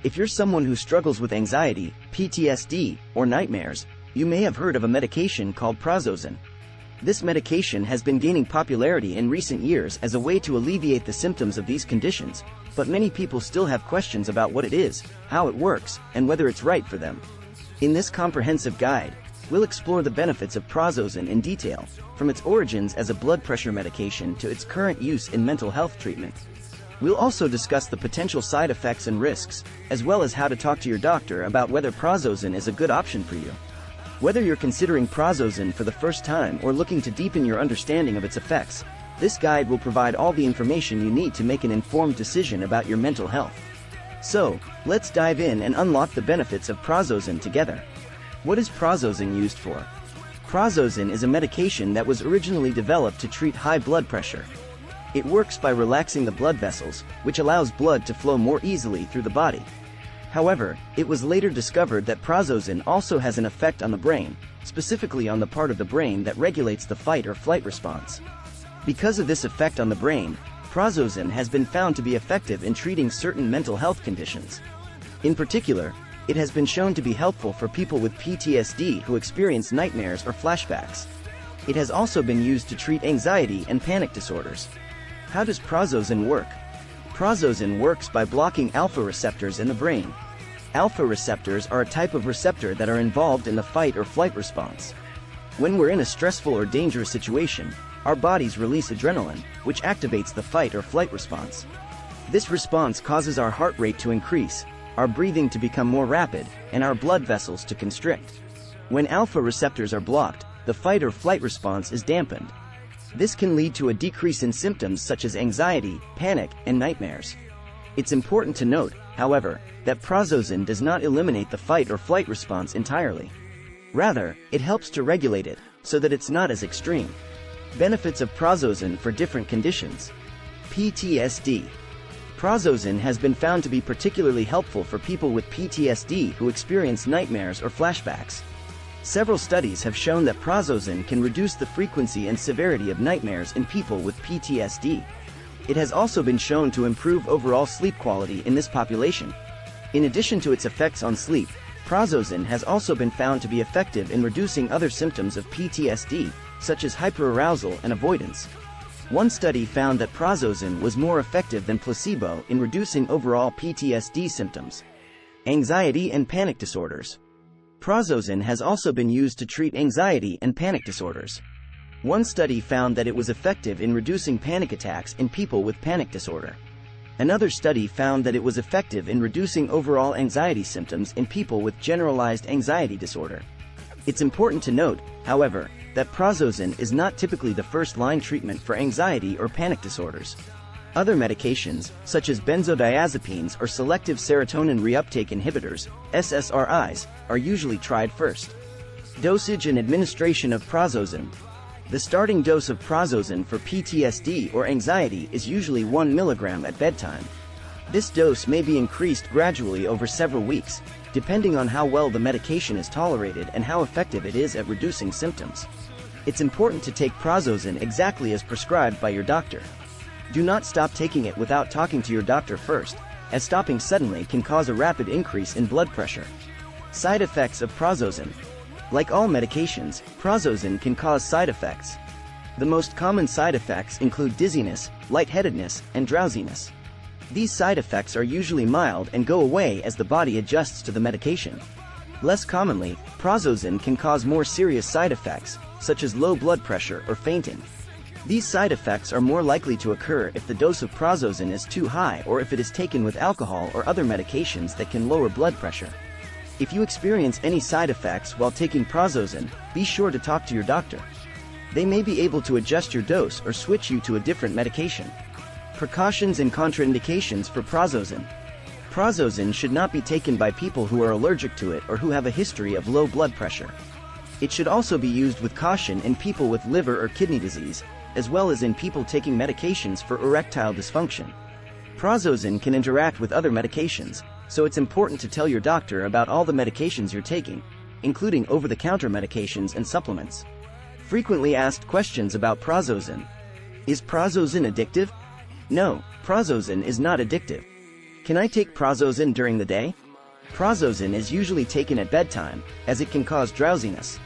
If you're someone who struggles with anxiety, PTSD, or nightmares, you may have heard of a medication called Prazosin. This medication has been gaining popularity in recent years as a way to alleviate the symptoms of these conditions, but many people still have questions about what it is, how it works, and whether it's right for them. In this comprehensive guide, we'll explore the benefits of Prazosin in detail, from its origins as a blood pressure medication to its current use in mental health treatment. We'll also discuss the potential side effects and risks, as well as how to talk to your doctor about whether Prazosin is a good option for you. Whether you're considering Prazosin for the first time or looking to deepen your understanding of its effects, this guide will provide all the information you need to make an informed decision about your mental health. So, let's dive in and unlock the benefits of Prazosin together. What is Prazosin used for? Prazosin is a medication that was originally developed to treat high blood pressure. It works by relaxing the blood vessels, which allows blood to flow more easily through the body. However, it was later discovered that Prazosin also has an effect on the brain, specifically on the part of the brain that regulates the fight or flight response. Because of this effect on the brain, Prazosin has been found to be effective in treating certain mental health conditions. In particular, it has been shown to be helpful for people with PTSD who experience nightmares or flashbacks. It has also been used to treat anxiety and panic disorders. How does Prazosin work? Prazosin works by blocking alpha receptors in the brain. Alpha receptors are a type of receptor that are involved in the fight or flight response. When we're in a stressful or dangerous situation, our bodies release adrenaline, which activates the fight or flight response. This response causes our heart rate to increase, our breathing to become more rapid, and our blood vessels to constrict. When alpha receptors are blocked, the fight or flight response is dampened. This can lead to a decrease in symptoms such as anxiety, panic, and nightmares. It's important to note, however, that Prazosin does not eliminate the fight or flight response entirely. Rather, it helps to regulate it, so that it's not as extreme. Benefits of Prazosin for different conditions. PTSD. Prazosin has been found to be particularly helpful for people with PTSD who experience nightmares or flashbacks. Several studies have shown that Prazosin can reduce the frequency and severity of nightmares in people with PTSD. It has also been shown to improve overall sleep quality in this population. In addition to its effects on sleep, Prazosin has also been found to be effective in reducing other symptoms of PTSD, such as hyperarousal and avoidance. One study found that Prazosin was more effective than placebo in reducing overall PTSD symptoms. Anxiety and panic disorders. Prazosin has also been used to treat anxiety and panic disorders. One study found that it was effective in reducing panic attacks in people with panic disorder. Another study found that it was effective in reducing overall anxiety symptoms in people with generalized anxiety disorder. It's important to note, however, that Prazosin is not typically the first-line treatment for anxiety or panic disorders. Other medications, such as benzodiazepines or selective serotonin reuptake inhibitors, SSRIs, are usually tried first. Dosage and administration of Prazosin. The starting dose of Prazosin for PTSD or anxiety is usually 1 mg at bedtime. This dose may be increased gradually over several weeks, depending on how well the medication is tolerated and how effective it is at reducing symptoms. It's important to take Prazosin exactly as prescribed by your doctor. Do not stop taking it without talking to your doctor first, as stopping suddenly can cause a rapid increase in blood pressure. Side effects of Prazosin. Like all medications, Prazosin can cause side effects. The most common side effects include dizziness, lightheadedness, and drowsiness. These side effects are usually mild and go away as the body adjusts to the medication. Less commonly, Prazosin can cause more serious side effects, such as low blood pressure or fainting. These side effects are more likely to occur if the dose of Prazosin is too high or if it is taken with alcohol or other medications that can lower blood pressure. If you experience any side effects while taking Prazosin, be sure to talk to your doctor. They may be able to adjust your dose or switch you to a different medication. Precautions and contraindications for Prazosin. Prazosin should not be taken by people who are allergic to it or who have a history of low blood pressure. It should also be used with caution in people with liver or kidney disease, as well as in people taking medications for erectile dysfunction. Prazosin can interact with other medications, so it's important to tell your doctor about all the medications you're taking, including over-the-counter medications and supplements. Frequently asked questions about Prazosin. Is Prazosin addictive? No, Prazosin is not addictive. Can I take Prazosin during the day? Prazosin is usually taken at bedtime, as it can cause drowsiness.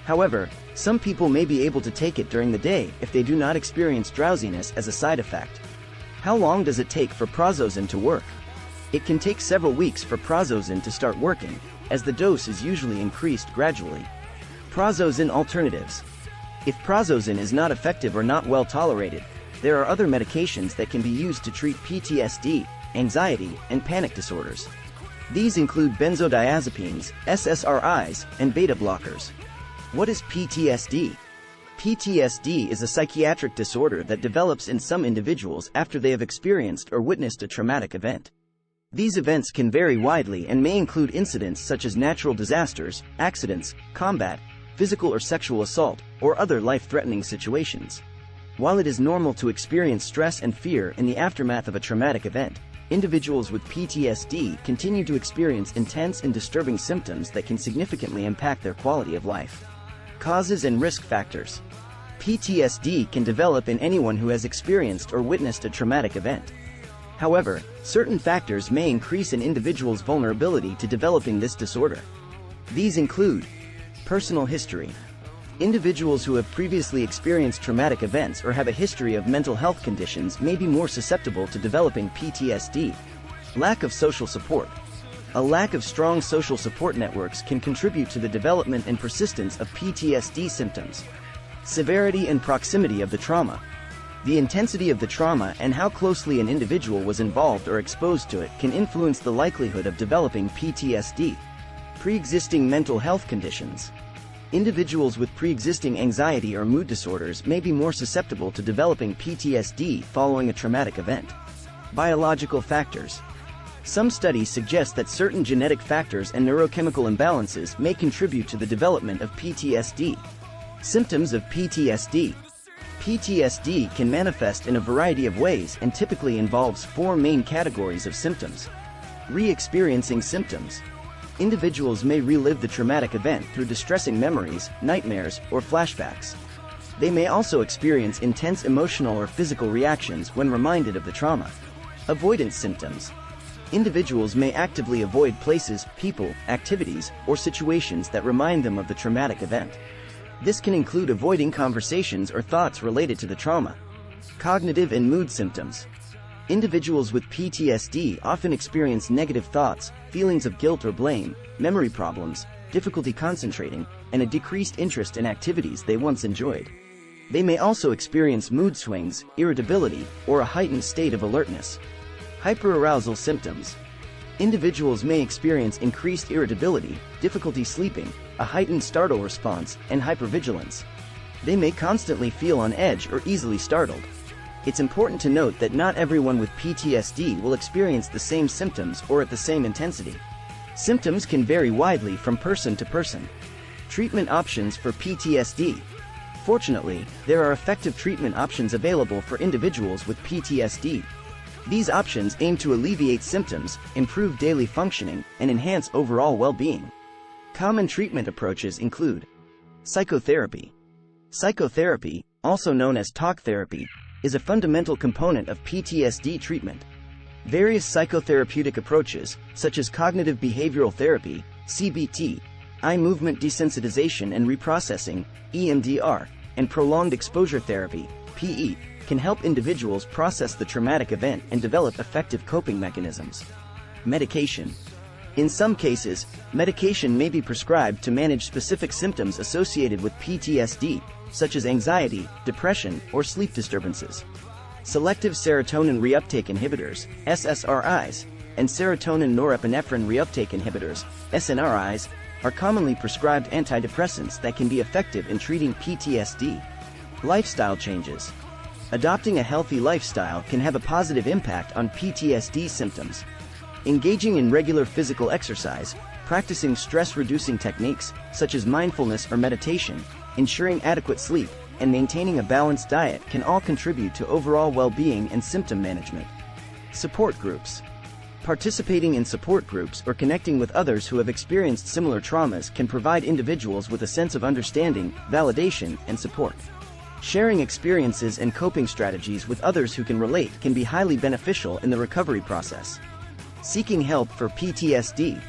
However, some people may be able to take it during the day if they do not experience drowsiness as a side effect. How long does it take for Prazosin to work? It can take several weeks for Prazosin to start working, as the dose is usually increased gradually. Prazosin alternatives. If Prazosin is not effective or not well tolerated, there are other medications that can be used to treat PTSD, anxiety, and panic disorders. These include benzodiazepines, SSRIs, and beta blockers. What is PTSD? PTSD is a psychiatric disorder that develops in some individuals after they have experienced or witnessed a traumatic event. These events can vary widely and may include incidents such as natural disasters, accidents, combat, physical or sexual assault, or other life-threatening situations. While it is normal to experience stress and fear in the aftermath of a traumatic event, individuals with PTSD continue to experience intense and disturbing symptoms that can significantly impact their quality of life. Causes and risk factors. PTSD can develop in anyone who has experienced or witnessed a traumatic event. However, certain factors may increase an individual's vulnerability to developing this disorder. These include personal history. Individuals who have previously experienced traumatic events or have a history of mental health conditions may be more susceptible to developing PTSD. Lack of social support. A lack of strong social support networks can contribute to the development and persistence of PTSD symptoms. Severity and proximity of the trauma. The intensity of the trauma and how closely an individual was involved or exposed to it can influence the likelihood of developing PTSD. Pre-existing mental health conditions. Individuals with pre-existing anxiety or mood disorders may be more susceptible to developing PTSD following a traumatic event. Biological factors. Some studies suggest that certain genetic factors and neurochemical imbalances may contribute to the development of PTSD. Symptoms of PTSD. PTSD can manifest in a variety of ways and typically involves four main categories of symptoms. Re-experiencing symptoms. Individuals may relive the traumatic event through distressing memories, nightmares, or flashbacks. They may also experience intense emotional or physical reactions when reminded of the trauma. Avoidance symptoms. Individuals may actively avoid places, people, activities, or situations that remind them of the traumatic event. This can include avoiding conversations or thoughts related to the trauma. Cognitive and mood symptoms. Individuals with PTSD often experience negative thoughts, feelings of guilt or blame, memory problems, difficulty concentrating, and a decreased interest in activities they once enjoyed. They may also experience mood swings, irritability, or a heightened state of alertness. Hyperarousal symptoms. Individuals may experience increased irritability, difficulty sleeping, a heightened startle response, and hypervigilance. They may constantly feel on edge or easily startled. It's important to note that not everyone with PTSD will experience the same symptoms or at the same intensity. Symptoms can vary widely from person to person. Treatment options for PTSD. Fortunately, there are effective treatment options available for individuals with PTSD. These options aim to alleviate symptoms, improve daily functioning, and enhance overall well-being. Common treatment approaches include psychotherapy. Psychotherapy, also known as talk therapy, is a fundamental component of PTSD treatment. Various psychotherapeutic approaches, such as cognitive behavioral therapy, CBT, eye movement desensitization and reprocessing, EMDR, and prolonged exposure therapy, PE, can help individuals process the traumatic event and develop effective coping mechanisms. Medication. In some cases, medication may be prescribed to manage specific symptoms associated with PTSD, such as anxiety, depression, or sleep disturbances. Selective serotonin reuptake inhibitors, SSRIs, and serotonin norepinephrine reuptake inhibitors, SNRIs, are commonly prescribed antidepressants that can be effective in treating PTSD. Lifestyle changes. Adopting a healthy lifestyle can have a positive impact on PTSD symptoms. Engaging in regular physical exercise, practicing stress-reducing techniques, such as mindfulness or meditation, ensuring adequate sleep, and maintaining a balanced diet can all contribute to overall well-being and symptom management. Support groups. Participating in support groups or connecting with others who have experienced similar traumas can provide individuals with a sense of understanding, validation, and support. Sharing experiences and coping strategies with others who can relate can be highly beneficial in the recovery process. Seeking help for PTSD.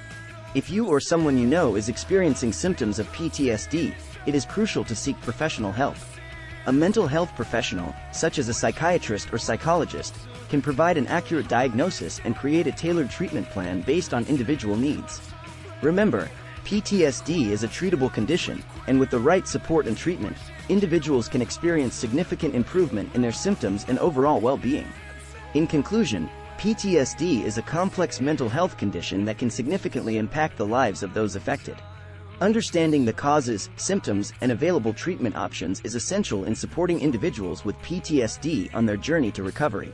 If you or someone you know is experiencing symptoms of PTSD, it is crucial to seek professional help. A mental health professional, such as a psychiatrist or psychologist, can provide an accurate diagnosis and create a tailored treatment plan based on individual needs. Remember, PTSD is a treatable condition, and with the right support and treatment, individuals can experience significant improvement in their symptoms and overall well-being. In conclusion, PTSD is a complex mental health condition that can significantly impact the lives of those affected. Understanding the causes, symptoms, and available treatment options is essential in supporting individuals with PTSD on their journey to recovery.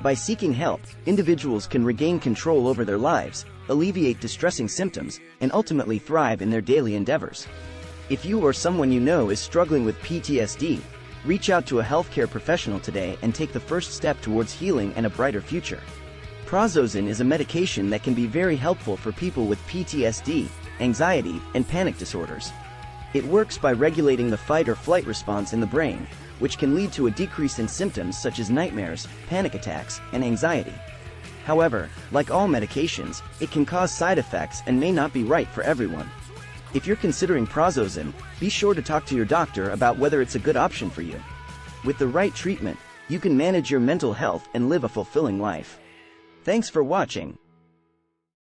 By seeking help, individuals can regain control over their lives, alleviate distressing symptoms, and ultimately thrive in their daily endeavors. If you or someone you know is struggling with PTSD, reach out to a healthcare professional today and take the first step towards healing and a brighter future. Prazosin is a medication that can be very helpful for people with PTSD, anxiety, and panic disorders. It works by regulating the fight or flight response in the brain, which can lead to a decrease in symptoms such as nightmares, panic attacks, and anxiety. However, like all medications, it can cause side effects and may not be right for everyone. If you're considering Prazosin, be sure to talk to your doctor about whether it's a good option for you. With the right treatment, you can manage your mental health and live a fulfilling life. Thanks for watching.